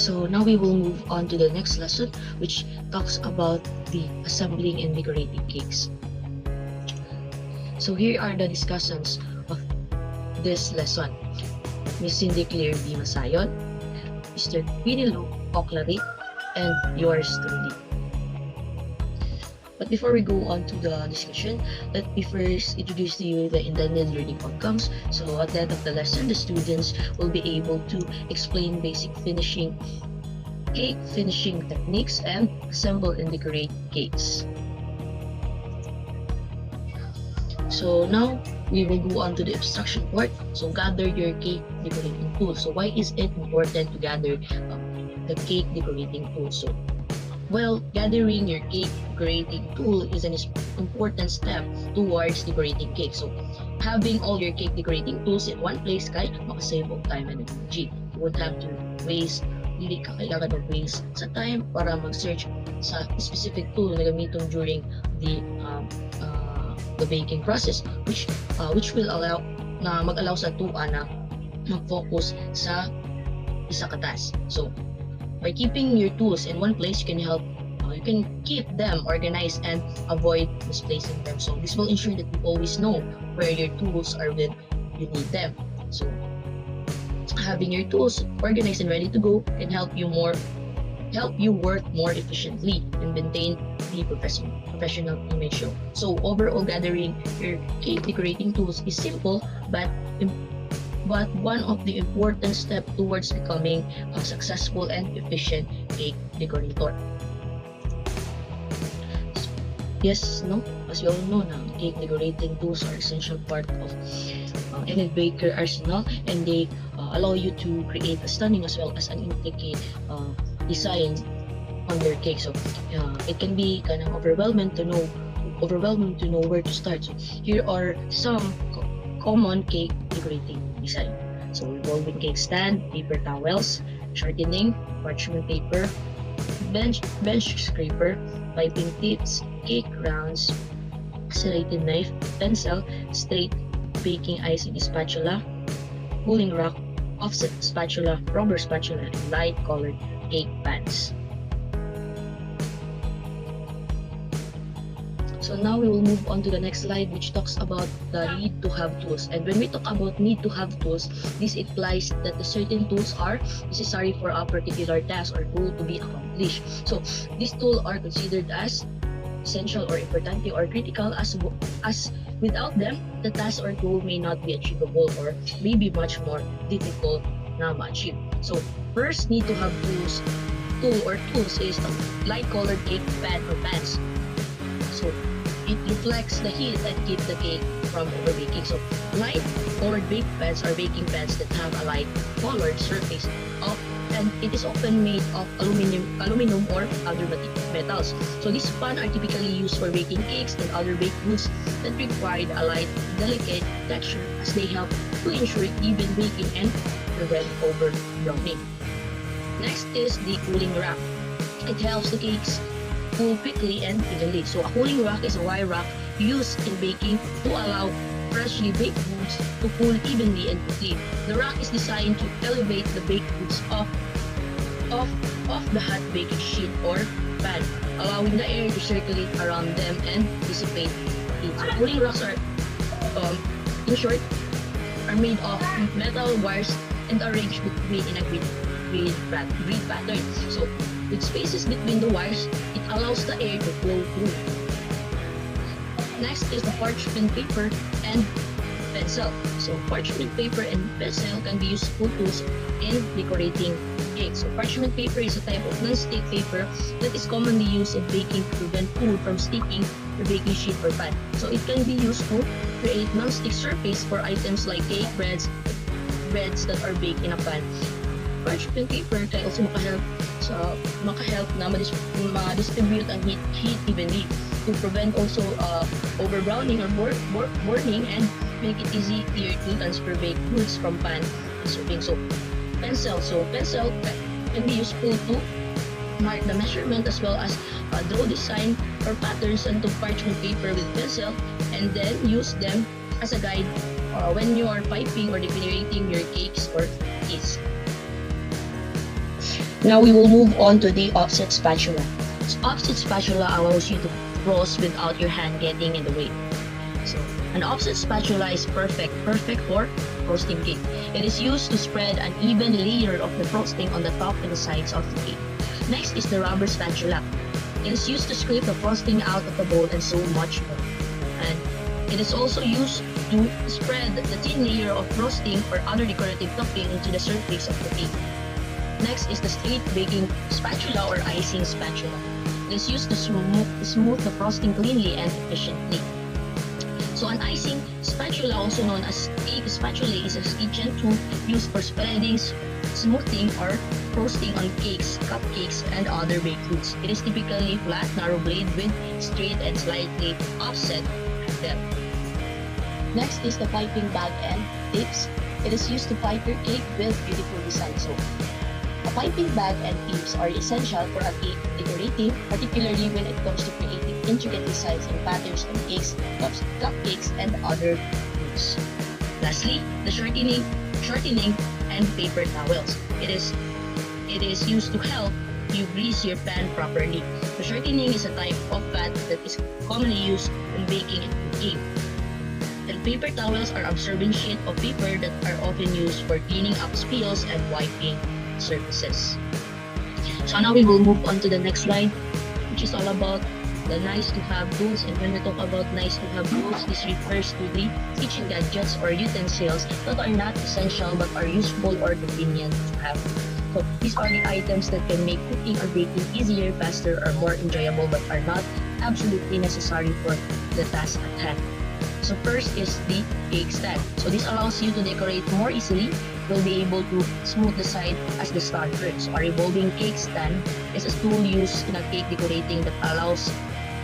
So now we will move on to the next lesson, which talks about the assembling and decorating cakes. So here are the discussions of this lesson. Miss Cindy Claire B. Masayon, Mr. Winnie Lou Oclary, and yours truly. But before we go on to the discussion, let me first introduce to you the intended learning outcomes. So at the end of the lesson, the students will be able to explain basic cake finishing techniques and assemble and decorate cakes. So now we will go on to the instruction part. So gather your cake decorating tools. So why is it important to gather the cake decorating tools? So, well, gathering your cake decorating tool is an important step towards decorating cake. So having all your cake decorating tools in one place kaya makasave of time and energy. You won't have to waste, hindi ka kailangan mag-waste sa time para mag-search sa specific tool na gamitin during the baking process, which will mag-allow sa tuwa na mag-focus sa isa ka task. So by keeping your tools in one place, you can keep them organized and avoid misplacing them. So this will ensure that you always know where your tools are when you need them. So having your tools organized and ready to go can help you work more efficiently and maintain the professional image. So overall, gathering your cake decorating tools is simple, but one of the important steps towards becoming a successful and efficient cake decorator. As you all know, cake decorating tools are essential part of any baker arsenal, and they allow you to create a stunning as well as an intricate design on your cake. So it can be kind of overwhelming to know where to start. So here are some common cake decorating design. So revolving cake stand, paper towels, shortening, parchment paper, bench scraper, piping tips, cake rounds, serrated knife, pencil, straight baking icing spatula, cooling rack, offset spatula, rubber spatula, and light colored cake pans. So now we will move on to the next slide, which talks about the need to have tools. And when we talk about need to have tools, this implies that the certain tools are necessary for a particular task or goal to be accomplished. So these tools are considered as essential or importante or critical, as without them, the task or goal may not be achievable or may be much more difficult na ma-achieve. So first need to have tools is the light colored cake pan or pans. So it reflects the heat and keeps the cake from overbaking. So light colored bake pans are baking pans that have a light colored surface and it is often made of aluminum or other metals. So these pans are typically used for baking cakes and other baked goods that require a light, delicate texture, as they help to ensure even baking and prevent over-browning. Next is the cooling rack. It helps the cakes cool quickly and evenly. So a cooling rack is a wire rack used in baking to allow freshly baked goods to cool evenly and quickly. The rack is designed to elevate the baked goods off the hot baking sheet or pan, allowing the air to circulate around them and dissipate heat. So cooling racks are, in short, are made of metal wires and arranged in a grid pattern. So with spaces between the wires, it allows the air to flow through. Next is the parchment paper and pencil. So parchment paper and pencil can be useful tools in decorating cakes. So parchment paper is a type of non-stick paper that is commonly used in baking to prevent food from sticking to baking sheet or pan. So it can be used to create non-stick surface for items like cake breads that are baked in a pan. Parchment paper can also makahelp na ma-distribute ang heat evenly to prevent also over-browning or burning and make it easier to transfer baked goods from pan to serving. So pencil can be useful to mark the measurement as well as draw design or patterns onto parchment paper with pencil and then use them as a guide when you are piping or decorating your cakes or cookies. Now we will move on to the offset spatula. So offset spatula allows you to frost without your hand getting in the way. So an offset spatula is perfect for frosting cake. It is used to spread an even layer of the frosting on the top and the sides of the cake. Next is the rubber spatula. It is used to scrape the frosting out of the bowl and so much more. And it is also used to spread the thin layer of frosting or other decorative topping into the surface of the cake. Next is the straight baking spatula or icing spatula. It is used to smooth the frosting cleanly and efficiently. So an icing spatula, also known as cake spatula, is a kitchen tool used for spreading, smoothing, or frosting on cakes, cupcakes, and other baked goods. It is typically flat, narrow blade with straight and slightly offset depth. Next is the piping bag and tips. It is used to pipe your cake with beautiful design. So a piping bag and tips are essential for a cake decorating, particularly when it comes to creating intricate designs and patterns on cakes, cupcakes, and other goods. Lastly, the shortening and paper towels. It is used to help you grease your pan properly. The shortening is a type of fat that is commonly used in baking and cooking. And paper towels are absorbent sheet of paper that are often used for cleaning up spills and wiping surfaces. So now we will move on to the next slide, which is all about the nice to have tools. And when we talk about nice to have tools, this refers to the kitchen gadgets or utensils that are not essential but are useful or convenient to have. So these are the items that can make cooking or baking easier, faster, or more enjoyable but are not absolutely necessary for the task at hand. So first is the cake stand. So this allows you to decorate more easily. You'll be able to smooth the side as the starter. So a revolving cake stand is a tool used in a cake decorating that allows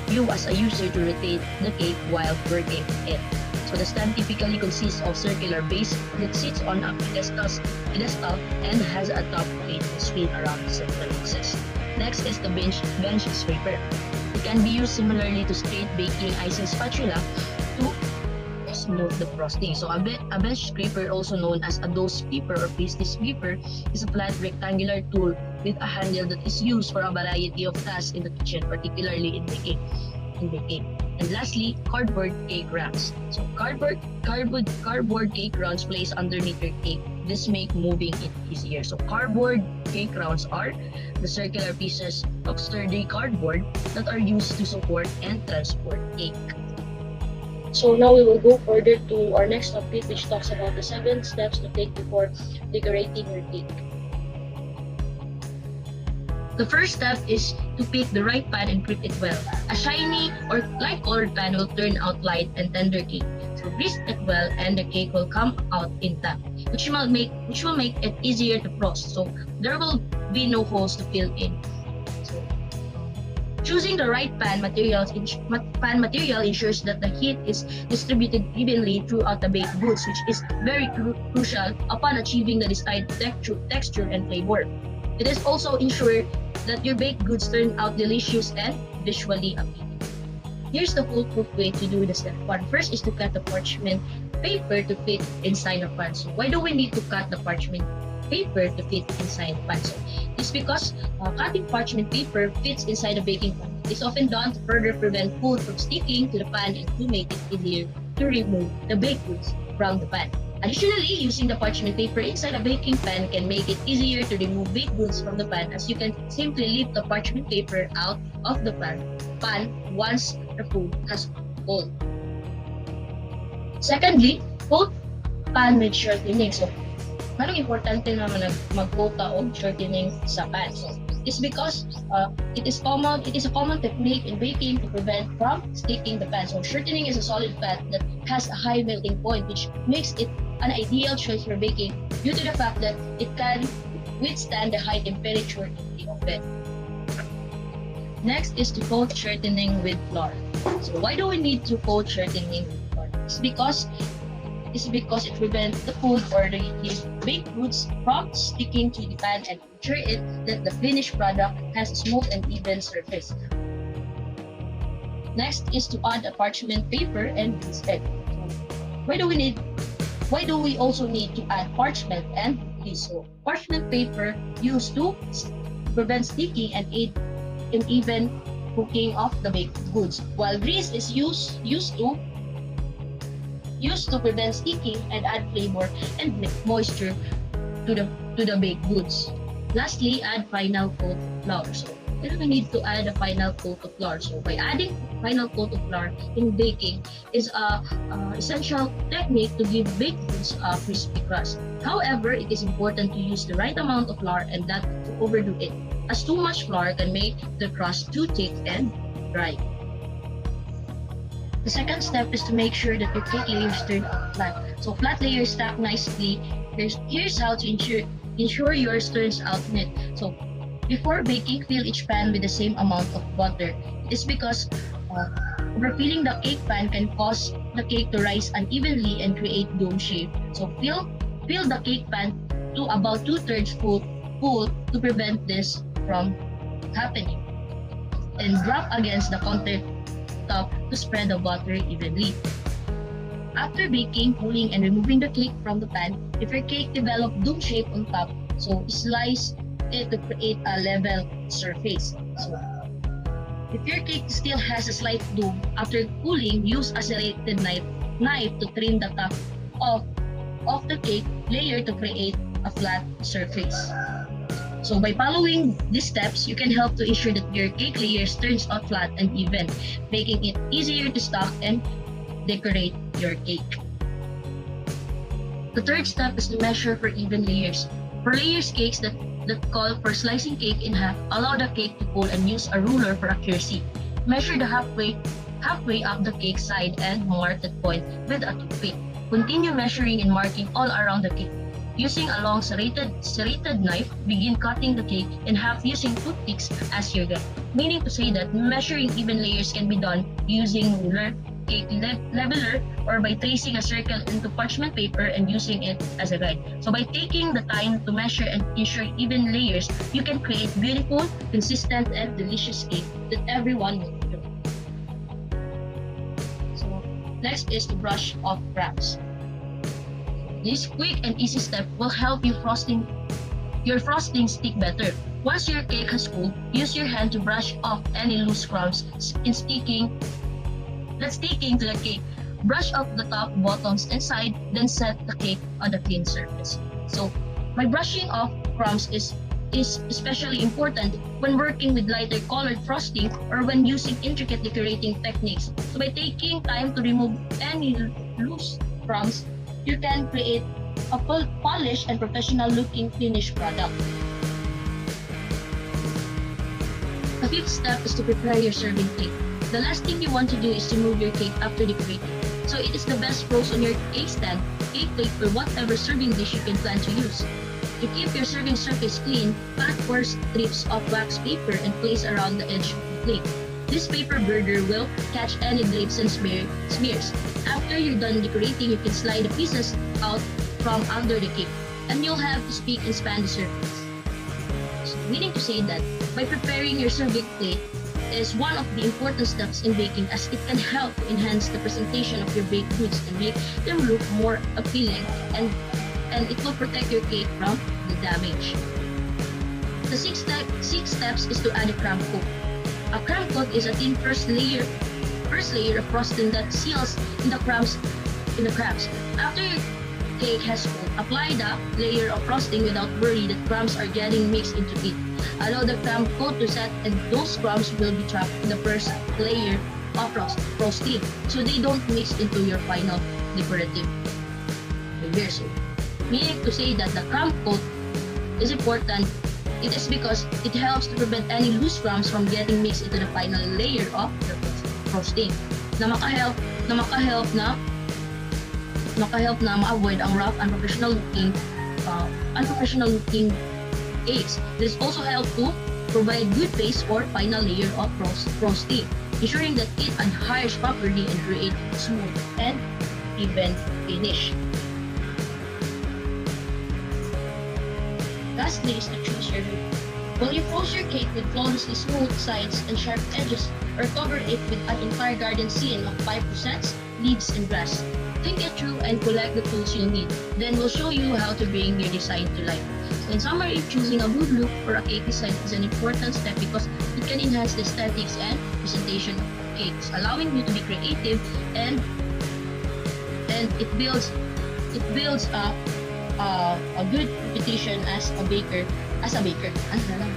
you as a user to rotate the cake while working it. So the stand typically consists of circular base that sits on a pedestal and has a top plate to spin around the central axis. Next is the bench scraper. It can be used similarly to straight baking icing spatula to smooth the frosting. So a bench scraper, also known as a dough sweeper or pastry sweeper, is a flat rectangular tool with a handle that is used for a variety of tasks in the kitchen, particularly in baking. And lastly, cardboard cake runs. So cardboard cake runs placed underneath your cake. This makes moving it easier. So cardboard cake rounds are the circular pieces of sturdy cardboard that are used to support and transport cake. So now we will go further to our next topic, which talks about the 7 steps to take before decorating your cake. The first step is to pick the right pan and prep it well. A shiny or light-colored pan will turn out light and tender cake. So grease it well and the cake will come out intact, which will make it easier to frost. So there will be no holes to fill in. So choosing the right pan material ensures that the heat is distributed evenly throughout the baked goods, which is very crucial upon achieving the desired texture and flavor. It is also ensured that your baked goods turn out delicious and visually appealing. Here's the foolproof way to do the step 1. First is to cut the parchment paper to fit inside the pan. So why do we need to cut the parchment paper to fit inside the pan? So it's because cutting parchment paper fits inside the baking pan. It's often done to further prevent food from sticking to the pan and to make it easier to remove the baked goods from the pan. Additionally, using the parchment paper inside a baking pan can make it easier to remove baked goods from the pan, as you can simply lift the parchment paper out of the pan once the food has cooled. Secondly, coat pan with shortening. So, anong importante naman na mag-coata o shortening sa pan? So, it's because it is a common technique in baking to prevent from sticking the pan. So shortening is a solid fat that has a high melting point, which makes it an ideal choice for baking due to the fact that it can withstand the high temperature in the oven. Next is to coat shortening with flour. So why do we need to coat shortening with flour? It's because it prevents the food or the baked goods from sticking to the pan and ensure that the finished product has a smooth and even surface. Next is to add a parchment paper and grease it. Why do we also need to add parchment and grease? So parchment paper used to prevent sticking and aid in even cooking of the baked goods, while grease is used to prevent sticking and add flavor and moisture to the baked goods. Lastly, add final coat flour. So you don't need to add a final coat of flour. So by adding final coat of flour in baking is a essential technique to give baked goods a crispy crust. However, it is important to use the right amount of flour and not to overdo it, as too much flour can make the crust too thick and dry. The second step is to make sure that your cake layers turn out flat. So flat layers stack nicely. Here's how to ensure yours turns out neat. So before baking, fill each pan with the same amount of butter. It is because overfilling the cake pan can cause the cake to rise unevenly and create dome shape. So fill the cake pan to about 2/3 full to prevent this from happening. And drop against the countertop to spread the butter evenly. After baking, cooling, and removing the cake from the pan, if your cake developed dome shape on top, so slice it to create a level surface. So, if your cake still has a slight dome, after cooling, use a serrated knife to trim the top of the cake layer to create a flat surface. So by following these steps, you can help to ensure that your cake layers turns out flat and even, making it easier to stock and decorate your cake. The third step is to measure for even layers. For layers cakes that call for slicing cake in half, allow the cake to cool and use a ruler for accuracy. Measure the halfway up the cake side and mark that point with a toothpick. Continue measuring and marking all around the cake. Using a long serrated knife, begin cutting the cake in half using toothpicks as your guide. Meaning to say that measuring even layers can be done using ruler, cake leveler, or by tracing a circle into parchment paper and using it as a guide. So by taking the time to measure and ensure even layers, you can create beautiful, consistent, and delicious cake that everyone will enjoy. So next is to brush off crumbs. This quick and easy step will help your frosting stick better. Once your cake has cooled, use your hand to brush off any loose crumbs sticking to the cake. Brush off the top, bottoms, and side, then set the cake on the clean surface. So, by brushing off crumbs is especially important when working with lighter colored frosting or when using intricate decorating techniques. So, by taking time to remove any loose crumbs, you can create a polished and professional looking finished product. The fifth step is to prepare your serving cake. The last thing you want to do is to remove your cake after decorating. So it is the best froze on your cake stand, cake plate, or whatever serving dish you can plan to use. To keep your serving surface clean, pat 4 strips of wax paper and place around the edge of the plate. This paper border will catch any drips and smears. After you're done decorating, you can slide the pieces out from under the cake, and you'll have to speak and span the surface. So, meaning to say that by preparing your serving plate is one of the important steps in baking, as it can help to enhance the presentation of your baked goods and make them look more appealing, and it will protect your cake from the damage. The sixth steps is to add a crumb coat. A crumb coat is a thin first layer of frosting that seals in the crumbs. After your cake has cooled, apply the layer of frosting without worry that crumbs are getting mixed into it. Allow the crumb coat to set, and those crumbs will be trapped in the first layer of frosting, so they don't mix into your final decorative layer. So, meaning to say that the crumb coat is important. It is because it helps to prevent any loose crumbs from getting mixed into the final layer of the frosting, na makahelp na ma-avoid ang rough, unprofessional looking cakes. This also helps to provide good base or final layer of frosting, ensuring that it adheres properly and create smooth and even finish. Lastly is to choose your look. Will you froze your cake with flawlessly smooth sides and sharp edges, or cover it with an entire garden scene of 5%, leaves, and grass? Think it through and collect the tools you'll need. Then we'll show you how to bring your design to life. In summary, choosing a good look for a cake design is an important step because it can enhance the aesthetics and presentation of cakes, allowing you to be creative and it builds a good reputation as a baker. Ano na lang.